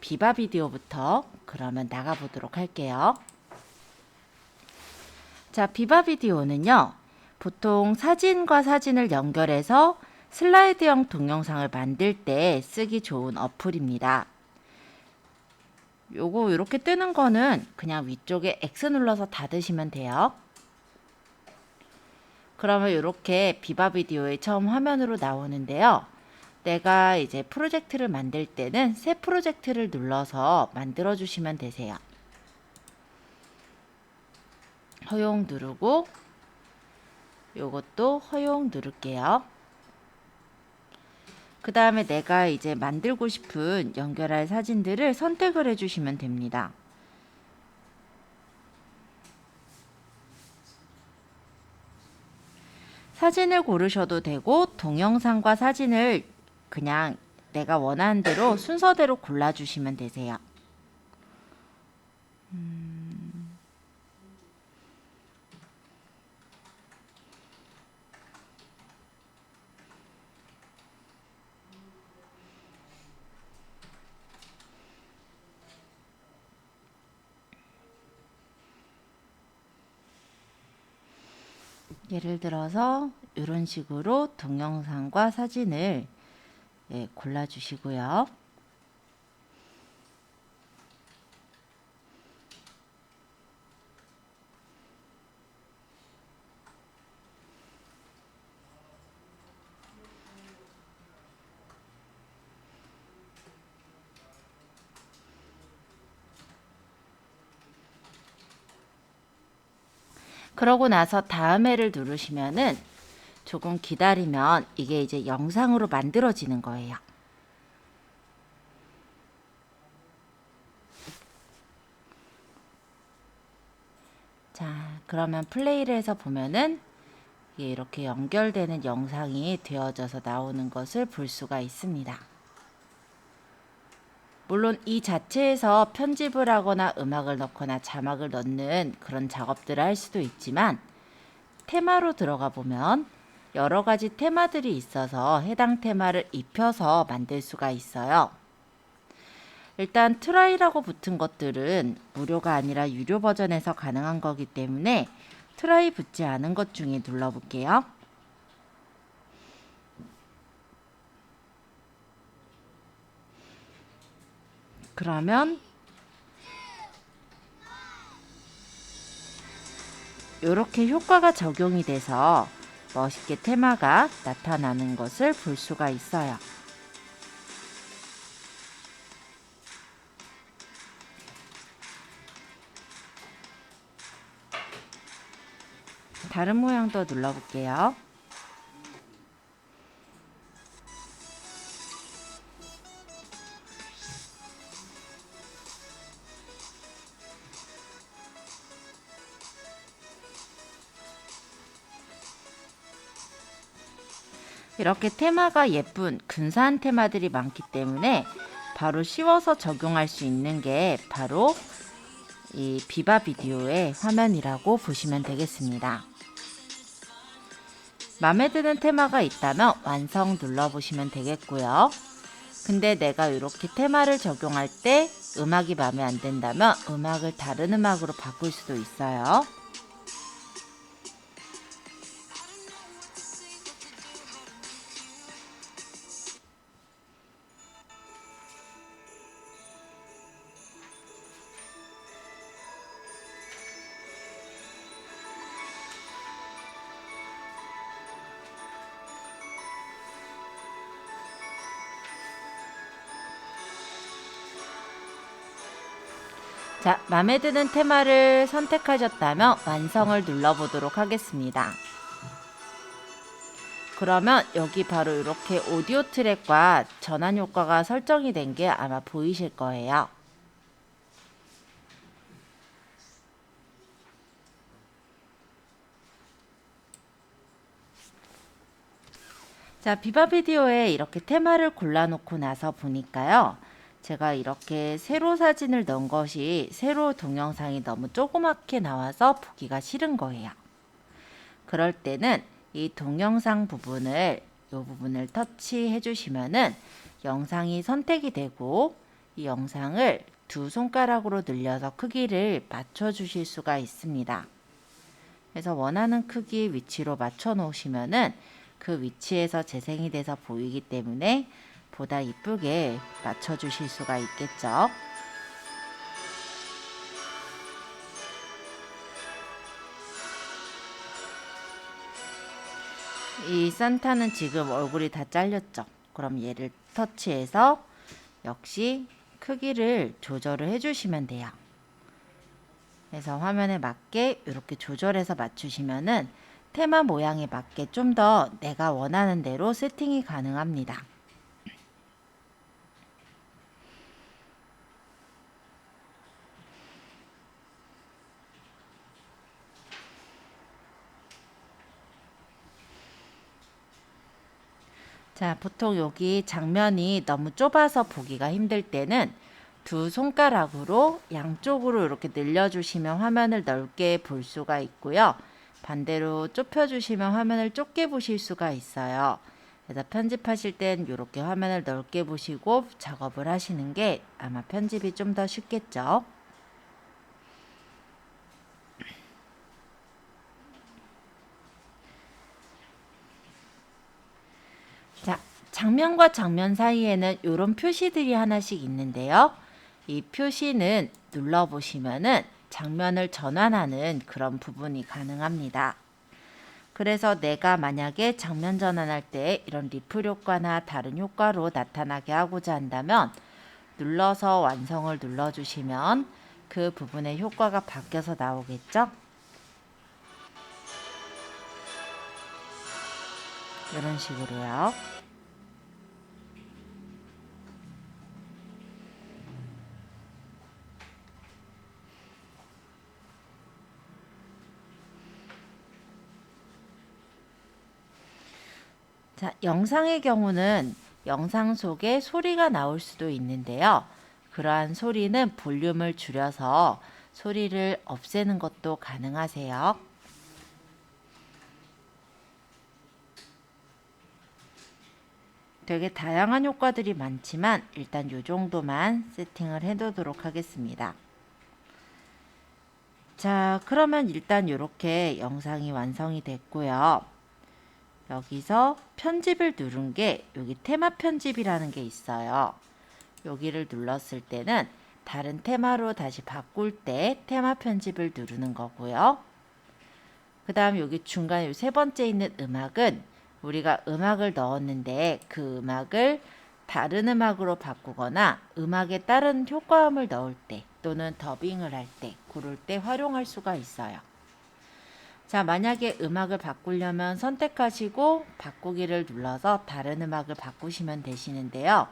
비바 비디오부터 그러면 나가보도록 할게요. 자, 비바 비디오는요, 보통 사진과 사진을 연결해서 슬라이드형 동영상을 만들 때 쓰기 좋은 어플입니다. 요거 이렇게 뜨는 거는 그냥 위쪽에 X 눌러서 닫으시면 돼요. 그러면 이렇게 비바 비디오의 처음 화면으로 나오는데요. 내가 이제 프로젝트를 만들 때는 새 프로젝트를 눌러서 만들어 주시면 되세요. 허용 누르고 요것도 허용 누를게요. 그 다음에 내가 이제 만들고 싶은 연결할 사진들을 선택을 해주시면 됩니다. 사진을 고르셔도 되고 동영상과 사진을 그냥 내가 원하는 대로 순서대로 골라주시면 되세요. 예를 들어서 이런 식으로 동영상과 사진을 골라주시고요. 그러고 나서 다음에를 누르시면은 조금 기다리면 이게 이제 영상으로 만들어지는 거예요. 자, 그러면 플레이를 해서 보면은 이게 이렇게 연결되는 영상이 되어져서 나오는 것을 볼 수가 있습니다. 물론 이 자체에서 편집을 하거나 음악을 넣거나 자막을 넣는 그런 작업들을 할 수도 있지만 테마로 들어가 보면 여러 가지 테마들이 있어서 해당 테마를 입혀서 만들 수가 있어요. 일단 트라이라고 붙은 것들은 무료가 아니라 유료 버전에서 가능한 거기 때문에 트라이 붙지 않은 것 중에 눌러볼게요. 그러면 이렇게 효과가 적용이 돼서 멋있게 테마가 나타나는 것을 볼 수가 있어요. 다른 모양도 눌러볼게요. 이렇게 테마가 예쁜 근사한 테마들이 많기 때문에 바로 쉬워서 적용할 수 있는 게 바로 이 비바 비디오의 화면이라고 보시면 되겠습니다. 마음에 드는 테마가 있다면 완성 눌러보시면 되겠고요. 근데 내가 이렇게 테마를 적용할 때 음악이 마음에 안 든다면 음악을 다른 음악으로 바꿀 수도 있어요. 자, 마음에 드는 테마를 선택하셨다면 완성을 눌러보도록 하겠습니다. 그러면 여기 바로 이렇게 오디오 트랙과 전환 효과가 설정이 된 게 아마 보이실 거예요. 자, 비바 비디오에 이렇게 테마를 골라놓고 나서 보니까요. 제가 이렇게 세로 사진을 넣은 것이 세로 동영상이 너무 조그맣게 나와서 보기가 싫은 거예요. 그럴 때는 이 동영상 부분을 이 부분을 터치해 주시면은 영상이 선택이 되고 이 영상을 두 손가락으로 늘려서 크기를 맞춰 주실 수가 있습니다. 그래서 원하는 크기 위치로 맞춰 놓으시면은 그 위치에서 재생이 돼서 보이기 때문에 보다 이쁘게 맞춰 주실 수가 있겠죠. 이 산타는 지금 얼굴이 다 잘렸죠. 그럼 얘를 터치해서 역시 크기를 조절을 해주시면 돼요. 그래서 화면에 맞게 이렇게 조절해서 맞추시면은 테마 모양에 맞게 좀 더 내가 원하는 대로 세팅이 가능합니다. 자, 보통 여기 장면이 너무 좁아서 보기가 힘들 때는 두 손가락으로 양쪽으로 이렇게 늘려주시면 화면을 넓게 볼 수가 있고요. 반대로 좁혀주시면 화면을 좁게 보실 수가 있어요. 그래서 편집하실 땐 이렇게 화면을 넓게 보시고 작업을 하시는 게 아마 편집이 좀 더 쉽겠죠. 자, 장면과 장면 사이에는 이런 표시들이 하나씩 있는데요. 이 표시는 눌러보시면은 장면을 전환하는 그런 부분이 가능합니다. 그래서 내가 만약에 장면 전환할 때 이런 리플 효과나 다른 효과로 나타나게 하고자 한다면 눌러서 완성을 눌러주시면 그 부분의 효과가 바뀌어서 나오겠죠? 이런 식으로요. 자, 영상의 경우는 영상 속에 소리가 나올 수도 있는데요. 그러한 소리는 볼륨을 줄여서 소리를 없애는 것도 가능하세요. 되게 다양한 효과들이 많지만 일단 이 정도만 세팅을 해두도록 하겠습니다. 자, 그러면 일단 이렇게 영상이 완성이 됐고요. 여기서 편집을 누른 게 여기 테마 편집이라는 게 있어요. 여기를 눌렀을 때는 다른 테마로 다시 바꿀 때 테마 편집을 누르는 거고요. 그 다음 여기 중간에 세 번째 있는 음악은 우리가 음악을 넣었는데 그 음악을 다른 음악으로 바꾸거나 음악에 다른 효과음을 넣을 때 또는 더빙을 할 때 그럴 때 활용할 수가 있어요. 자, 만약에 음악을 바꾸려면 선택하시고 바꾸기를 눌러서 다른 음악을 바꾸시면 되시는데요.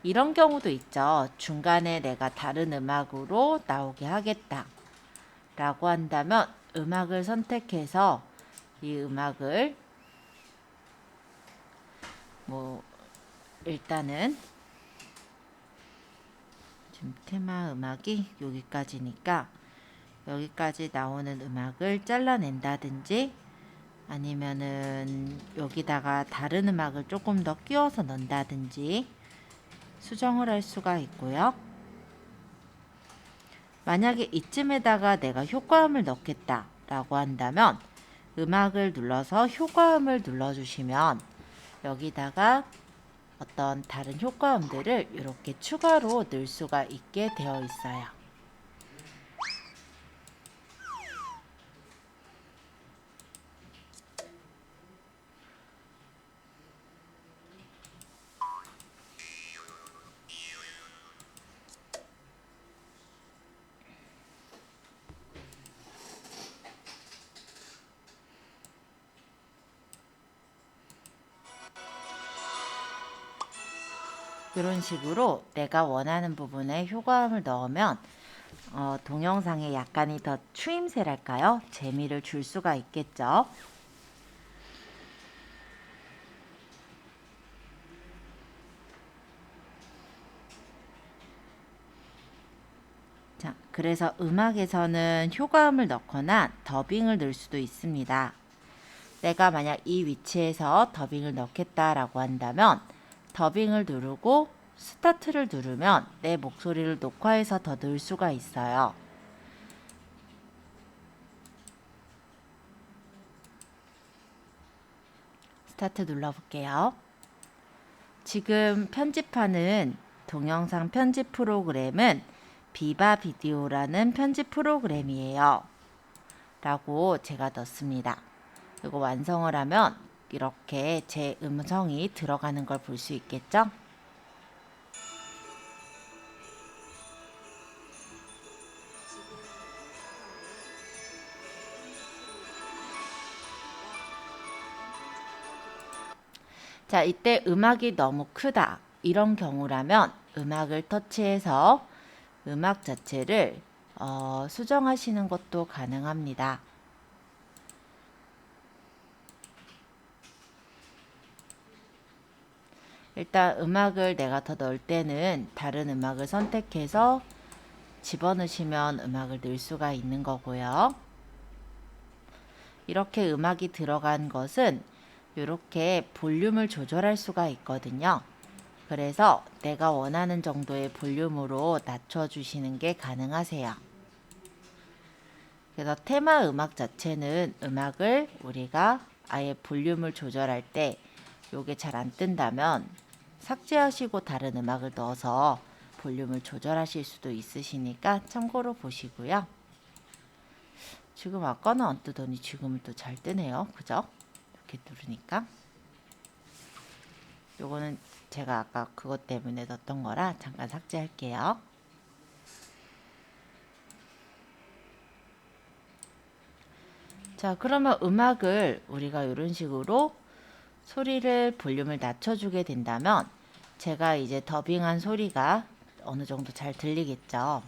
이런 경우도 있죠. 중간에 내가 다른 음악으로 나오게 하겠다 라고 한다면 음악을 선택해서 이 음악을 일단은 지금 테마 음악이 여기까지니까 여기까지 나오는 음악을 잘라낸다든지 아니면은 여기다가 다른 음악을 조금 더 끼워서 넣는다든지 수정을 할 수가 있고요. 만약에 이쯤에다가 내가 효과음을 넣겠다 라고 한다면 음악을 눌러서 효과음을 눌러주시면 여기다가 어떤 다른 효과음들을 이렇게 추가로 넣을 수가 있게 되어 있어요. 이런 식으로 내가 원하는 부분에 효과음을 넣으면 동영상에 약간이 더 추임새랄까요? 재미를 줄 수가 있겠죠. 자, 그래서 음악에서는 효과음을 넣거나 더빙을 넣을 수도 있습니다. 내가 만약 이 위치에서 더빙을 넣겠다라고 한다면 더빙을 누르고 스타트를 누르면 내 목소리를 녹화해서 더 넣을 수가 있어요. 스타트 눌러볼게요. 지금 편집하는 동영상 편집 프로그램은 비바 비디오라는 편집 프로그램이에요. 라고 제가 넣습니다. 그리고 완성을 하면 이렇게 제 음성이 들어가는 걸 볼 수 있겠죠? 자, 이때 음악이 너무 크다. 이런 경우라면 음악을 터치해서 음악 자체를 수정하시는 것도 가능합니다. 일단 음악을 내가 더 넣을 때는 다른 음악을 선택해서 집어넣으시면 음악을 넣을 수가 있는 거고요. 이렇게 음악이 들어간 것은 이렇게 볼륨을 조절할 수가 있거든요. 그래서 내가 원하는 정도의 볼륨으로 낮춰주시는 게 가능하세요. 그래서 테마 음악 자체는 음악을 우리가 아예 볼륨을 조절할 때 이게 잘 안 뜬다면 삭제하시고 다른 음악을 넣어서 볼륨을 조절하실 수도 있으시니까 참고로 보시고요. 지금 아까는 안 뜨더니 지금은 또 잘 뜨네요. 그죠? 이렇게 누르니까. 요거는 제가 아까 그것 때문에 넣었던 거라 잠깐 삭제할게요. 자, 그러면 음악을 우리가 이런 식으로 소리를 볼륨을 낮춰주게 된다면 제가 이제 더빙한 소리가 어느 정도 잘 들리겠죠.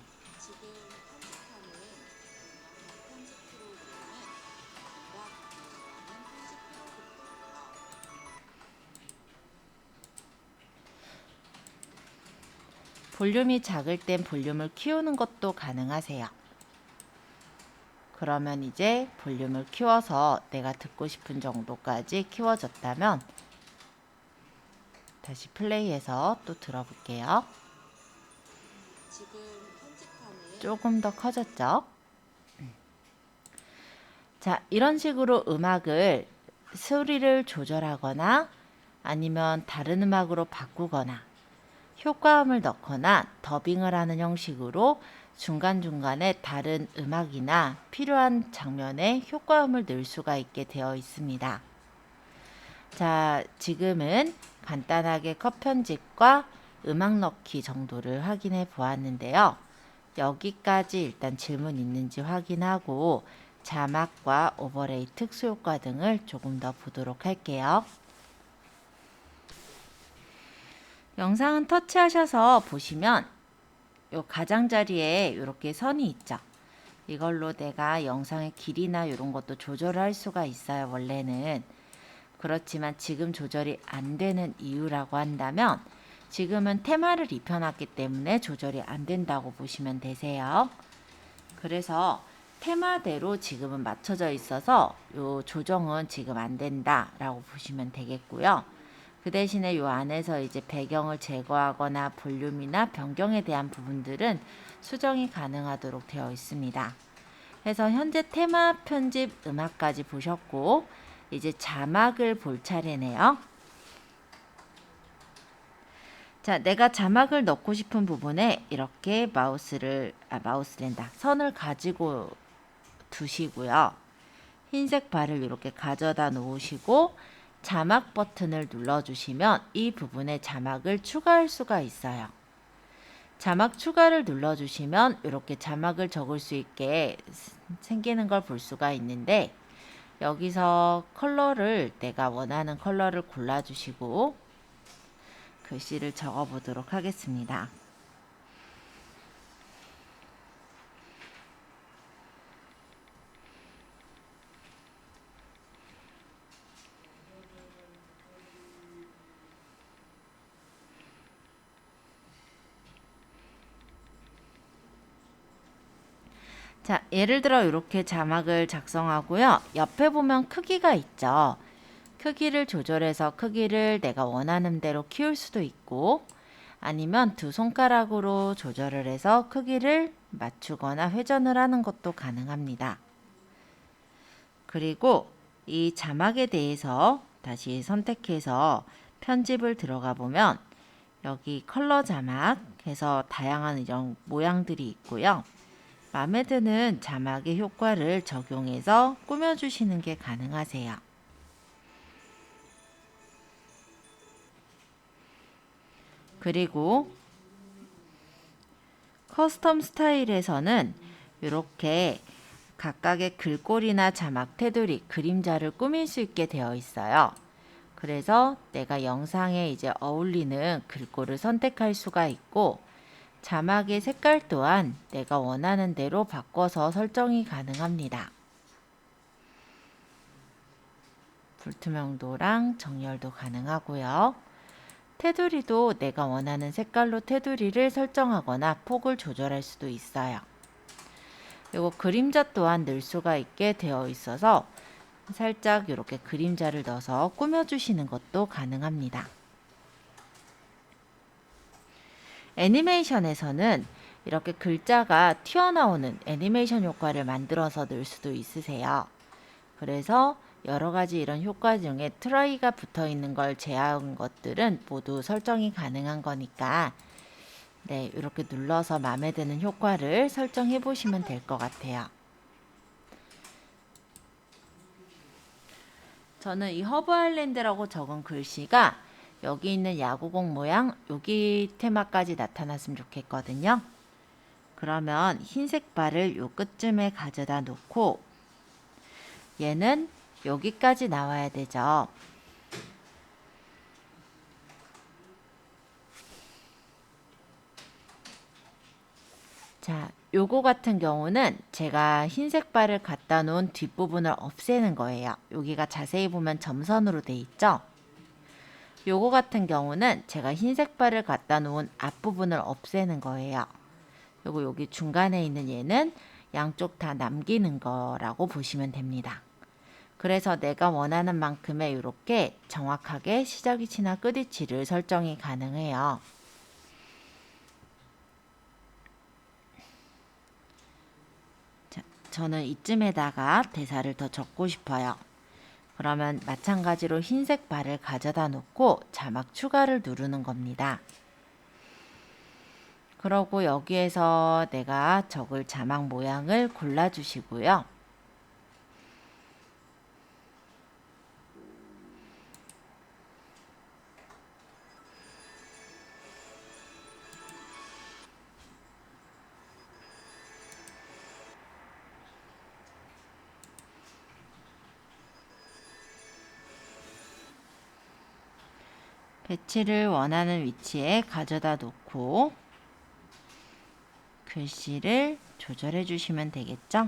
볼륨이 작을 땐 볼륨을 키우는 것도 가능하세요. 그러면 이제 볼륨을 키워서 내가 듣고 싶은 정도까지 키워졌다면 다시 플레이해서 또 들어볼게요. 조금 더 커졌죠? 자, 이런 식으로 음악을 소리를 조절하거나 아니면 다른 음악으로 바꾸거나 효과음을 넣거나 더빙을 하는 형식으로 중간중간에 다른 음악이나 필요한 장면에 효과음을 넣을 수가 있게 되어 있습니다. 자, 지금은 간단하게 컷 편집과 음악 넣기 정도를 확인해 보았는데요. 여기까지 일단 질문 있는지 확인하고 자막과 오버레이 특수효과 등을 조금 더 보도록 할게요. 영상은 터치하셔서 보시면 요 가장자리에 이렇게 선이 있죠. 이걸로 내가 영상의 길이나 이런 것도 조절을 할 수가 있어요. 원래는. 그렇지만 지금 조절이 안 되는 이유라고 한다면 지금은 테마를 입혀놨기 때문에 조절이 안 된다고 보시면 되세요. 그래서 테마대로 지금은 맞춰져 있어서 요 조정은 지금 안 된다 라고 보시면 되겠고요. 그 대신에 요 안에서 이제 배경을 제거하거나 볼륨이나 변경에 대한 부분들은 수정이 가능하도록 되어 있습니다. 그래서 현재 테마 편집 음악까지 보셨고 이제 자막을 볼 차례네요. 자, 내가 자막을 넣고 싶은 부분에 이렇게 선을 가지고 두시고요. 흰색 발을 이렇게 가져다 놓으시고 자막 버튼을 눌러주시면 이 부분에 자막을 추가할 수가 있어요. 자막 추가를 눌러주시면 이렇게 자막을 적을 수 있게 생기는 걸 볼 수가 있는데 여기서 컬러를 내가 원하는 컬러를 골라주시고 글씨를 적어 보도록 하겠습니다. 자, 예를 들어 이렇게 자막을 작성하고요. 옆에 보면 크기가 있죠. 크기를 조절해서 크기를 내가 원하는 대로 키울 수도 있고 아니면 두 손가락으로 조절을 해서 크기를 맞추거나 회전을 하는 것도 가능합니다. 그리고 이 자막에 대해서 다시 선택해서 편집을 들어가 보면 여기 컬러 자막 해서 다양한 이런 모양들이 있고요. 마음에 드는 자막의 효과를 적용해서 꾸며주시는 게 가능하세요. 그리고 커스텀 스타일에서는 이렇게 각각의 글꼴이나 자막, 테두리, 그림자를 꾸밀 수 있게 되어 있어요. 그래서 내가 영상에 이제 어울리는 글꼴을 선택할 수가 있고 자막의 색깔 또한 내가 원하는 대로 바꿔서 설정이 가능합니다. 불투명도랑 정렬도 가능하고요. 테두리도 내가 원하는 색깔로 테두리를 설정하거나 폭을 조절할 수도 있어요. 그리고 그림자 또한 넣을 수가 있게 되어 있어서 살짝 이렇게 그림자를 넣어서 꾸며주시는 것도 가능합니다. 애니메이션에서는 이렇게 글자가 튀어나오는 애니메이션 효과를 만들어서 넣을 수도 있으세요. 그래서 여러가지 이런 효과 중에 트라이가 붙어 있는 걸 제외한 것들은 모두 설정이 가능한 거니까 네, 이렇게 눌러서 마음에 드는 효과를 설정해 보시면 될 것 같아요. 저는 이 허브 아일랜드라고 적은 글씨가 여기 있는 야구공 모양 여기 테마까지 나타났으면 좋겠거든요. 그러면 흰색 발을 요 끝쯤에 가져다 놓고 얘는 여기까지 나와야 되죠. 자, 요거 같은 경우는 제가 흰색 발을 갖다 놓은 뒷부분을 없애는 거예요. 여기가 자세히 보면 점선으로 돼 있죠. 요거 같은 경우는 제가 흰색 발을 갖다 놓은 앞부분을 없애는 거예요. 그리고 여기 중간에 있는 얘는 양쪽 다 남기는 거라고 보시면 됩니다. 그래서 내가 원하는 만큼의 이렇게 정확하게 시작 위치나 끝 위치를 설정이 가능해요. 자, 저는 이쯤에다가 대사를 더 적고 싶어요. 그러면 마찬가지로 흰색 발을 가져다 놓고 자막 추가를 누르는 겁니다. 그러고 여기에서 내가 적을 자막 모양을 골라주시고요. 배치를 원하는 위치에 가져다 놓고 글씨를 조절해 주시면 되겠죠?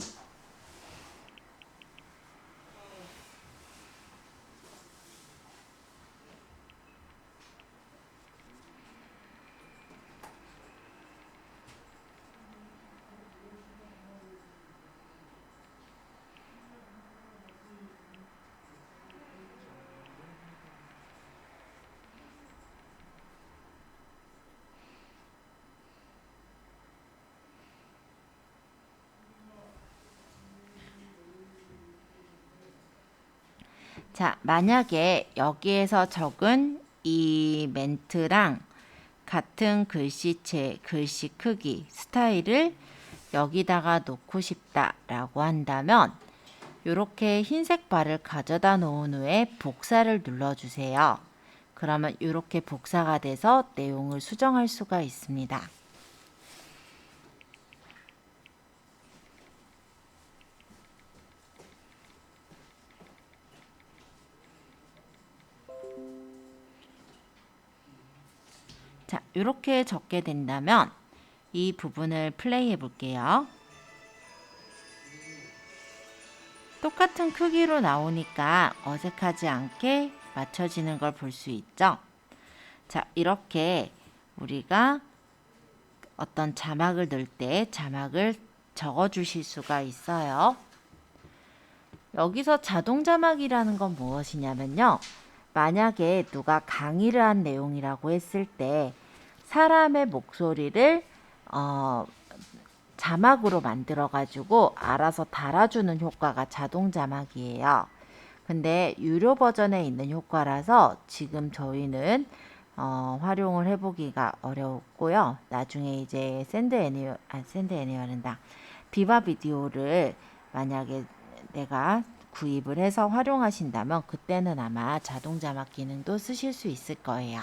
자, 만약에 여기에서 적은 이 멘트랑 같은 글씨체, 글씨 크기, 스타일을 여기다가 놓고 싶다라고 한다면 이렇게 흰색 발을 가져다 놓은 후에 복사를 눌러주세요. 그러면 이렇게 복사가 돼서 내용을 수정할 수가 있습니다. 자, 이렇게 적게 된다면 이 부분을 플레이 해 볼게요. 똑같은 크기로 나오니까 어색하지 않게 맞춰지는 걸 볼 수 있죠. 자, 이렇게 우리가 어떤 자막을 넣을 때 자막을 적어 주실 수가 있어요. 여기서 자동 자막이라는 건 무엇이냐면요. 만약에 누가 강의를 한 내용이라고 했을 때 사람의 목소리를 자막으로 만들어 가지고 알아서 달아주는 효과가 자동 자막이에요. 근데 유료 버전에 있는 효과라서 지금 저희는 활용을 해보기가 어려웠고요. 나중에 이제 샌드 애니어랜다. 비바 비디오를 만약에 내가 구입을 해서 활용하신다면 그때는 아마 자동 자막 기능도 쓰실 수 있을 거예요.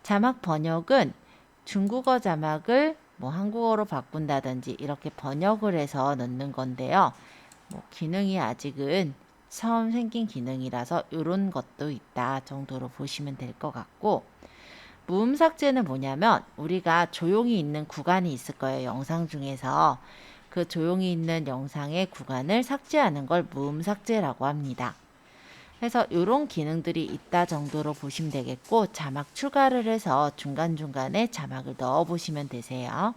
자막 번역은 중국어 자막을 뭐 한국어로 바꾼다든지 이렇게 번역을 해서 넣는 건데요. 뭐 기능이 아직은 처음 생긴 기능이라서 이런 것도 있다 정도로 보시면 될 것 같고, 무음 삭제는 뭐냐면 우리가 조용히 있는 구간이 있을 거예요. 영상 중에서 그 조용히 있는 영상의 구간을 삭제하는 걸 무음 삭제라고 합니다. 그래서 이런 기능들이 있다 정도로 보시면 되겠고, 자막 추가를 해서 중간중간에 자막을 넣어 보시면 되세요.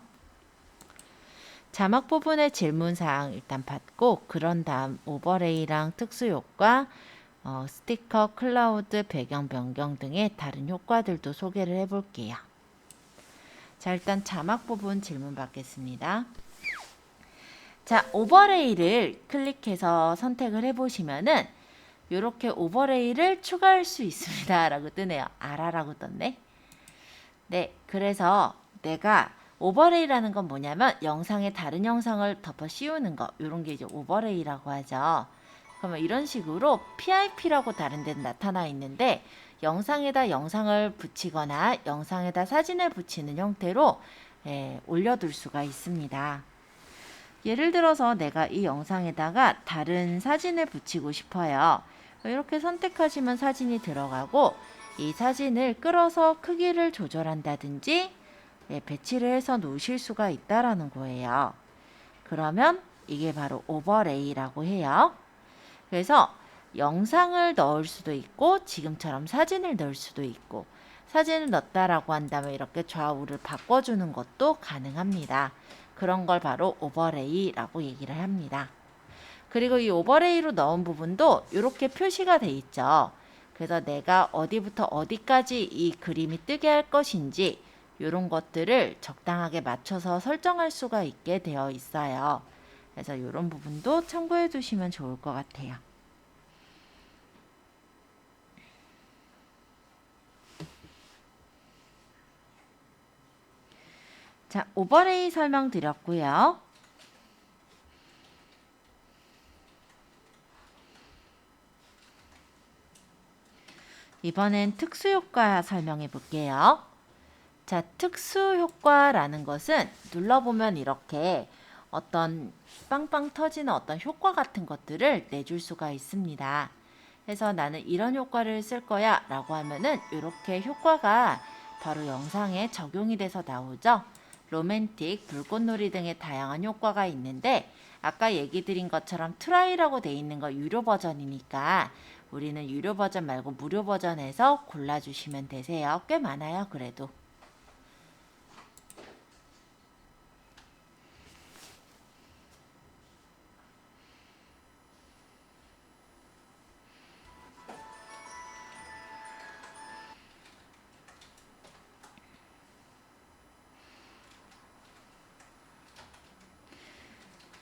자막 부분의 질문사항 일단 받고, 그런 다음 오버레이랑 특수효과, 스티커, 클라우드, 배경 변경 등의 다른 효과들도 소개를 해볼게요. 자, 일단 자막 부분 질문 받겠습니다. 자, 오버레이를 클릭해서 선택을 해보시면은 이렇게 오버레이를 추가할 수 있습니다 라고 뜨네요. 알아라고 떴네. 네, 그래서 내가 오버레이라는 건 뭐냐면 영상에 다른 영상을 덮어 씌우는 거, 이런 게 이제 오버레이라고 하죠. 그러면 이런 식으로 PIP라고 다른 데는 나타나 있는데, 영상에다 영상을 붙이거나 영상에다 사진을 붙이는 형태로 올려둘 수가 있습니다. 예를 들어서 내가 이 영상에다가 다른 사진을 붙이고 싶어요. 이렇게 선택하시면 사진이 들어가고, 이 사진을 끌어서 크기를 조절한다든지 배치를 해서 놓으실 수가 있다라는 거예요. 그러면 이게 바로 오버레이라고 해요. 그래서 영상을 넣을 수도 있고 지금처럼 사진을 넣을 수도 있고, 사진을 넣었다라고 한다면 이렇게 좌우를 바꿔주는 것도 가능합니다. 그런 걸 바로 오버레이라고 얘기를 합니다. 그리고 이 오버레이로 넣은 부분도 이렇게 표시가 돼 있죠. 그래서 내가 어디부터 어디까지 이 그림이 뜨게 할 것인지 이런 것들을 적당하게 맞춰서 설정할 수가 있게 되어 있어요. 그래서 이런 부분도 참고해 두시면 좋을 것 같아요. 자, 오버레이 설명드렸고요. 이번엔 특수효과 설명해 볼게요. 자, 특수효과라는 것은 눌러보면 이렇게 어떤 빵빵 터지는 어떤 효과 같은 것들을 내줄 수가 있습니다. 그래서 나는 이런 효과를 쓸 거야 라고 하면은 이렇게 효과가 바로 영상에 적용이 돼서 나오죠. 로맨틱, 불꽃놀이 등의 다양한 효과가 있는데, 아까 얘기 드린 것처럼 트라이라고 돼 있는 거 유료 버전이니까 우리는 유료 버전 말고 무료 버전에서 골라주시면 되세요. 꽤 많아요, 그래도.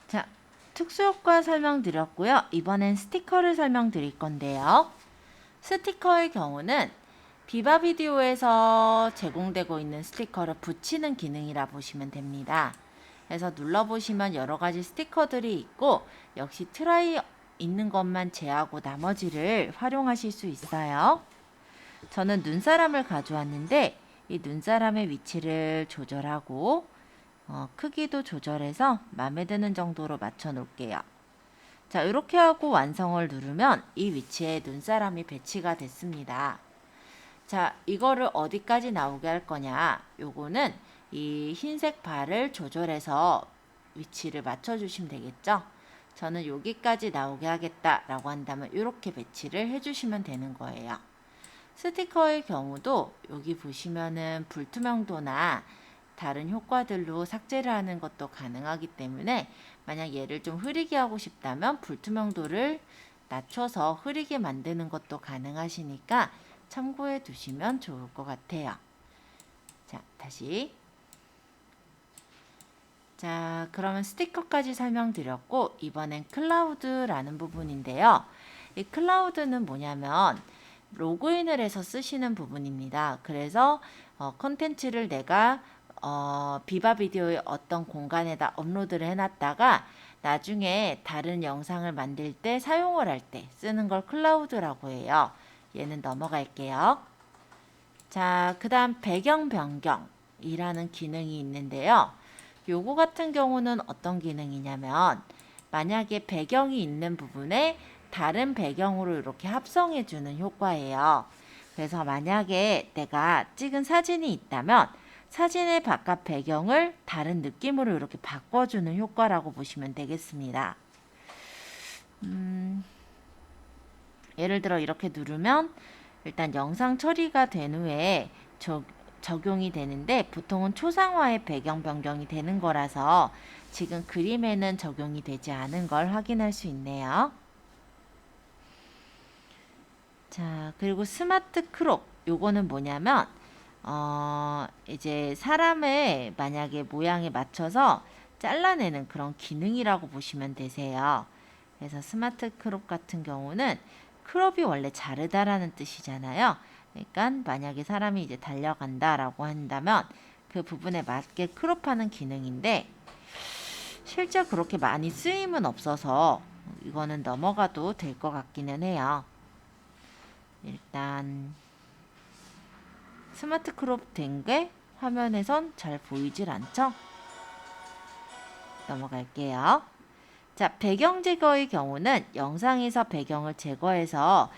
자, 특수효과 설명드렸고요. 이번엔 스티커를 설명드릴 건데요. 스티커의 경우는 비바 비디오에서 제공되고 있는 스티커를 붙이는 기능이라 보시면 됩니다. 그래서 눌러보시면 여러가지 스티커들이 있고, 역시 트라이 있는 것만 제하고 나머지를 활용하실 수 있어요. 저는 눈사람을 가져왔는데 이 눈사람의 위치를 조절하고 크기도 조절해서 마음에 드는 정도로 맞춰 놓을게요. 자, 이렇게 하고 완성을 누르면 이 위치에 눈사람이 배치가 됐습니다. 자, 이거를 어디까지 나오게 할 거냐, 요거는 이 흰색 바를 조절해서 위치를 맞춰 주시면 되겠죠. 저는 여기까지 나오게 하겠다 라고 한다면 이렇게 배치를 해 주시면 되는 거예요. 스티커의 경우도 여기 보시면은 불투명도나 다른 효과들로 삭제를 하는 것도 가능하기 때문에, 만약 얘를 좀 흐리게 하고 싶다면 불투명도를 낮춰서 흐리게 만드는 것도 가능하시니까 참고해 두시면 좋을 것 같아요. 자, 다시. 자, 그러면 스티커까지 설명드렸고 이번엔 클라우드라는 부분인데요. 이 클라우드는 뭐냐면 로그인을 해서 쓰시는 부분입니다. 그래서 콘텐츠를 내가 비바 비디오의 어떤 공간에다 업로드를 해놨다가 나중에 다른 영상을 만들 때 사용을 할 때 쓰는 걸 클라우드라고 해요. 얘는 넘어갈게요. 자, 그 다음 배경 변경이라는 기능이 있는데요. 요거 같은 경우는 어떤 기능이냐면 만약에 배경이 있는 부분에 다른 배경으로 이렇게 합성해 주는 효과예요. 그래서 만약에 내가 찍은 사진이 있다면 사진의 바깥 배경을 다른 느낌으로 이렇게 바꿔주는 효과라고 보시면 되겠습니다. 예를 들어 이렇게 누르면 일단 영상 처리가 된 후에 적용이 되는데 보통은 초상화의 배경 변경이 되는 거라서 지금 그림에는 적용이 되지 않은 걸 확인할 수 있네요. 자, 그리고 스마트 크롭 요거는 뭐냐면 이제 사람의 만약에 모양에 맞춰서 잘라내는 그런 기능이라고 보시면 되세요. 그래서 스마트 크롭 같은 경우는 크롭이 원래 자르다라는 뜻이잖아요. 그러니까 만약에 사람이 이제 달려간다라고 한다면 그 부분에 맞게 크롭하는 기능인데 실제 그렇게 많이 쓰임은 없어서 이거는 넘어가도 될 것 같기는 해요. 일단 스마트 크롭 된 게 화면에선 잘 보이질 않죠? 넘어갈게요. 자, 배경 제거의 경우는 영상에서 배경을 제거해서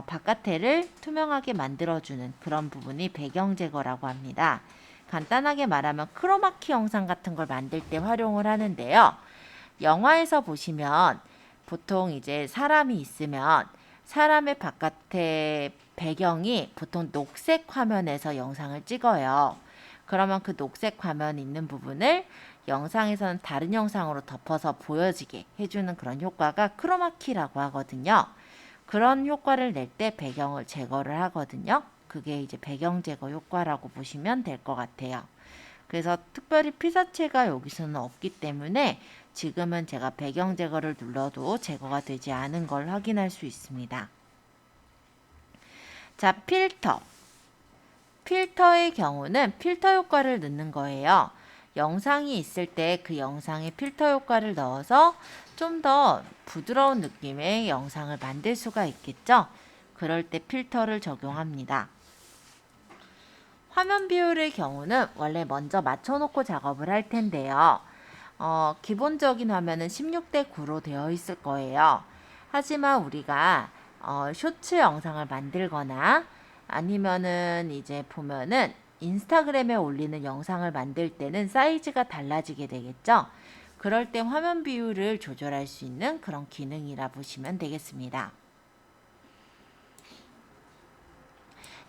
바깥에를 투명하게 만들어주는 그런 부분이 배경 제거라고 합니다. 간단하게 말하면 크로마키 영상 같은 걸 만들 때 활용을 하는데요. 영화에서 보시면 보통 이제 사람이 있으면 사람의 바깥에 배경이 보통 녹색 화면에서 영상을 찍어요. 그러면 그 녹색 화면 있는 부분을 영상에서는 다른 영상으로 덮어서 보여지게 해주는 그런 효과가 크로마키라고 하거든요. 그런 효과를 낼 때 배경을 제거를 하거든요. 그게 이제 배경 제거 효과라고 보시면 될 것 같아요. 그래서 특별히 피사체가 여기서는 없기 때문에 지금은 제가 배경 제거를 눌러도 제거가 되지 않은 걸 확인할 수 있습니다. 자, 필터. 필터의 경우는 필터 효과를 넣는 거예요. 영상이 있을 때 그 영상에 필터 효과를 넣어서 좀 더 부드러운 느낌의 영상을 만들 수가 있겠죠. 그럴 때 필터를 적용합니다. 화면 비율의 경우는 원래 먼저 맞춰놓고 작업을 할 텐데요. 기본적인 화면은 16대 9로 되어 있을 거예요. 하지만 우리가 쇼츠 영상을 만들거나 아니면은 이제 보면은 인스타그램에 올리는 영상을 만들 때는 사이즈가 달라지게 되겠죠. 그럴 때 화면 비율을 조절할 수 있는 그런 기능이라 보시면 되겠습니다.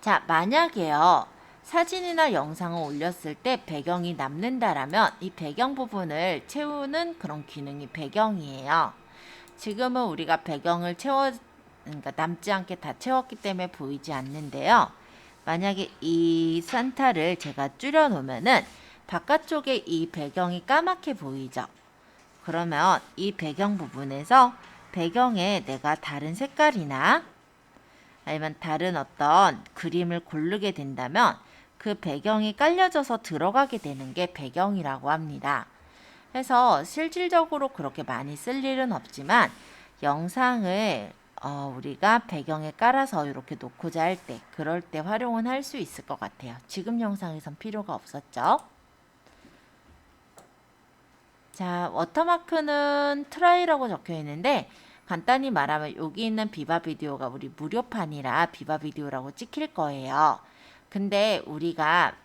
자, 만약에요. 사진이나 영상을 올렸을 때 배경이 남는다라면 이 배경 부분을 채우는 그런 기능이 배경이에요. 지금은 우리가 배경을 그러니까 남지 않게 다 채웠기 때문에 보이지 않는데요. 만약에 이 산타를 제가 줄여 놓으면은 바깥쪽에 이 배경이 까맣게 보이죠. 그러면 이 배경 부분에서 배경에 내가 다른 색깔이나 아니면 다른 어떤 그림을 고르게 된다면 그 배경이 깔려져서 들어가게 되는 게 배경이라고 합니다. 그래서 실질적으로 그렇게 많이 쓸 일은 없지만 영상을 우리가 배경에 깔아서 이렇게 놓고자 할 때 그럴 때 활용은 할 수 있을 것 같아요. 지금 영상에선 필요가 없었죠. 자, 워터마크는 트라이라고 적혀 있는데 간단히 말하면 여기 있는 비바 비디오가 우리 무료판이라 비바 비디오라고 찍힐 거예요. 근데 우리가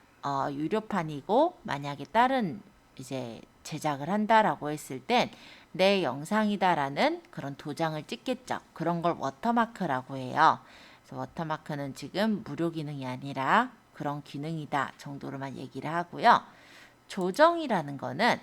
유료판이고 만약에 다른 이제 제작을 한다라고 했을 땐 내 영상이다라는 그런 도장을 찍겠죠. 그런 걸 워터마크라고 해요. 그래서 워터마크는 지금 무료 기능이 아니라 그런 기능이다 정도로만 얘기를 하고요. 조정이라는 거는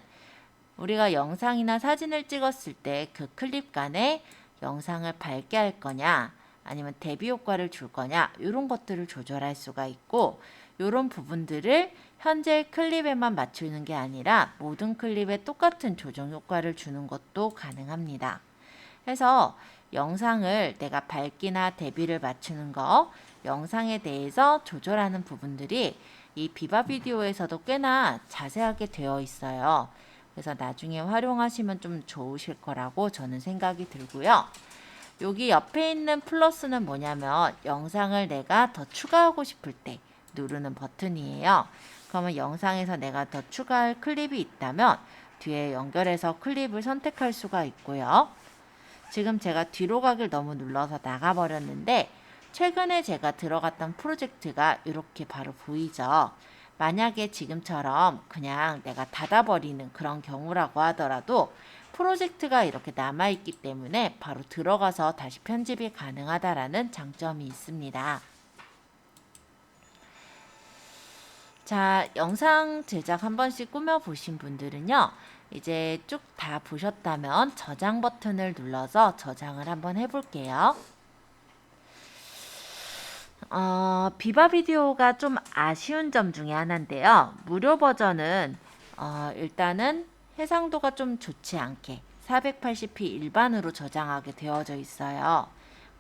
우리가 영상이나 사진을 찍었을 때 그 클립 간에 영상을 밝게 할 거냐 아니면 대비 효과를 줄 거냐 이런 것들을 조절할 수가 있고 이런 부분들을 현재 클립에만 맞추는 게 아니라 모든 클립에 똑같은 조정 효과를 주는 것도 가능합니다. 그래서 영상을 내가 밝기나 대비를 맞추는 거, 영상에 대해서 조절하는 부분들이 이 비바 비디오에서도 꽤나 자세하게 되어 있어요. 그래서 나중에 활용하시면 좀 좋으실 거라고 저는 생각이 들고요. 여기 옆에 있는 플러스는 뭐냐면 영상을 내가 더 추가하고 싶을 때 누르는 버튼이에요. 그러면 영상에서 내가 더 추가할 클립이 있다면 뒤에 연결해서 클립을 선택할 수가 있고요. 지금 제가 뒤로 가기를 너무 눌러서 나가버렸는데 최근에 제가 들어갔던 프로젝트가 이렇게 바로 보이죠. 만약에 지금처럼 그냥 내가 닫아버리는 그런 경우라고 하더라도 프로젝트가 이렇게 남아있기 때문에 바로 들어가서 다시 편집이 가능하다라는 장점이 있습니다. 자, 영상 제작 한 번씩 꾸며보신 분들은요, 이제 쭉 다 보셨다면 저장 버튼을 눌러서 저장을 한번 해볼게요. 비바 비디오가 좀 아쉬운 점 중에 하나인데요. 무료 버전은 일단은 해상도가 좀 좋지 않게 480p 일반으로 저장하게 되어져 있어요.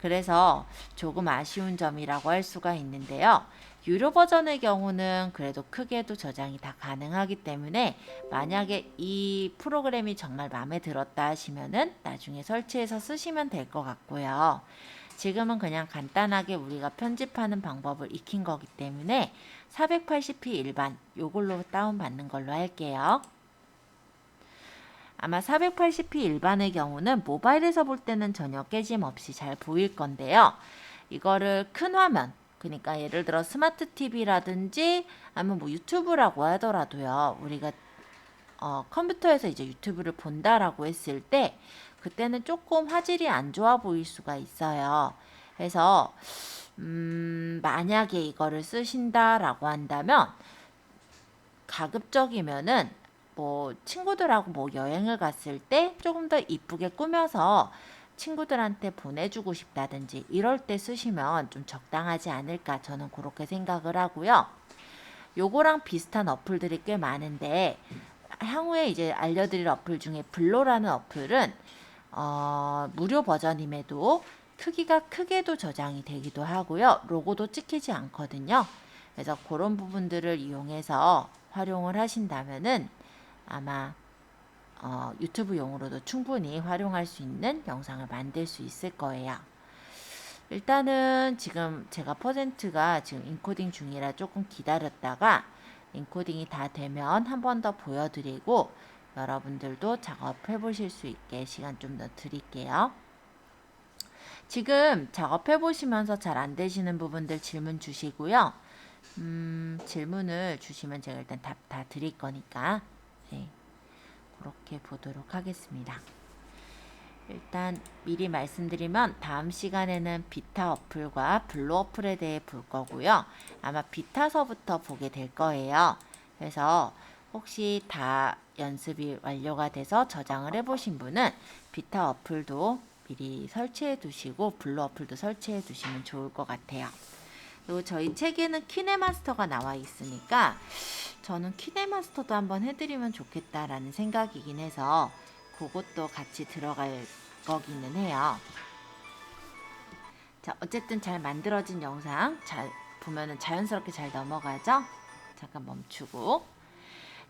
그래서 조금 아쉬운 점이라고 할 수가 있는데요. 유료 버전의 경우는 그래도 크게도 저장이 다 가능하기 때문에 만약에 이 프로그램이 정말 마음에 들었다 하시면은 나중에 설치해서 쓰시면 될 것 같고요. 지금은 그냥 간단하게 우리가 편집하는 방법을 익힌 거기 때문에 480p 일반 요걸로 다운받는 걸로 할게요. 아마 480p 일반의 경우는 모바일에서 볼 때는 전혀 깨짐 없이 잘 보일 건데요. 이거를 큰 화면, 그러니까 예를 들어 스마트 TV라든지 아니면 뭐 유튜브라고 하더라도요. 우리가 컴퓨터에서 이제 유튜브를 본다라고 했을 때 그때는 조금 화질이 안 좋아 보일 수가 있어요. 그래서 만약에 이거를 쓰신다라고 한다면 가급적이면은 뭐 친구들하고 뭐 여행을 갔을 때 조금 더 이쁘게 꾸며서 친구들한테 보내주고 싶다든지 이럴 때 쓰시면 좀 적당하지 않을까 저는 그렇게 생각을 하고요. 요거랑 비슷한 어플들이 꽤 많은데 향후에 이제 알려드릴 어플 중에 블로라는 어플은 무료 버전임에도 크기가 크게도 저장이 되기도 하고요. 로고도 찍히지 않거든요. 그래서 그런 부분들을 이용해서 활용을 하신다면은 아마 유튜브용으로도 충분히 활용할 수 있는 영상을 만들 수 있을 거예요. 일단은 지금 제가 퍼센트가 지금 인코딩 중이라 조금 기다렸다가 인코딩이 다 되면 한 번 더 보여드리고 여러분들도 작업해 보실 수 있게 시간 좀 더 드릴게요. 지금 작업해 보시면서 잘 안 되시는 부분들 질문 주시고요. 질문을 주시면 제가 일단 답 다 드릴 거니까 네, 그렇게 보도록 하겠습니다. 일단 미리 말씀드리면 다음 시간에는 비타 어플과 블루 어플에 대해 볼 거고요. 아마 비타서부터 보게 될 거예요. 그래서 혹시 다 연습이 완료가 돼서 저장을 해보신 분은 비타 어플도 미리 설치해 두시고 블루 어플도 설치해 두시면 좋을 것 같아요. 그리고 저희 책에는 키네마스터가 나와 있으니까 저는 키네마스터도 한번 해드리면 좋겠다라는 생각이긴 해서 그것도 같이 들어갈 거기는 해요. 자, 어쨌든 잘 만들어진 영상 잘 보면은 자연스럽게 잘 넘어가죠? 잠깐 멈추고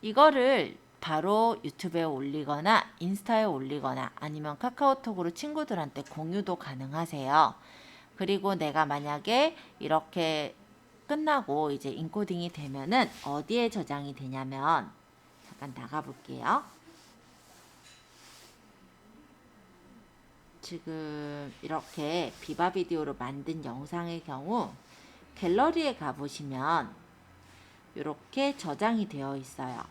이거를 바로 유튜브에 올리거나 인스타에 올리거나 아니면 카카오톡으로 친구들한테 공유도 가능하세요. 그리고 내가 만약에 이렇게 끝나고 이제 인코딩이 되면은 어디에 저장이 되냐면 잠깐 나가 볼게요. 지금 이렇게 비바 비디오로 만든 영상의 경우 갤러리에 가보시면 이렇게 저장이 되어 있어요.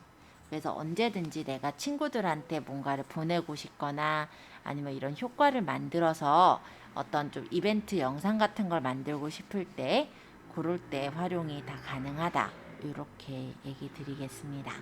그래서 언제든지 내가 친구들한테 뭔가를 보내고 싶거나 아니면 이런 효과를 만들어서 어떤 좀 이벤트 영상 같은 걸 만들고 싶을 때 그럴 때 활용이 다 가능하다. 이렇게 얘기 드리겠습니다.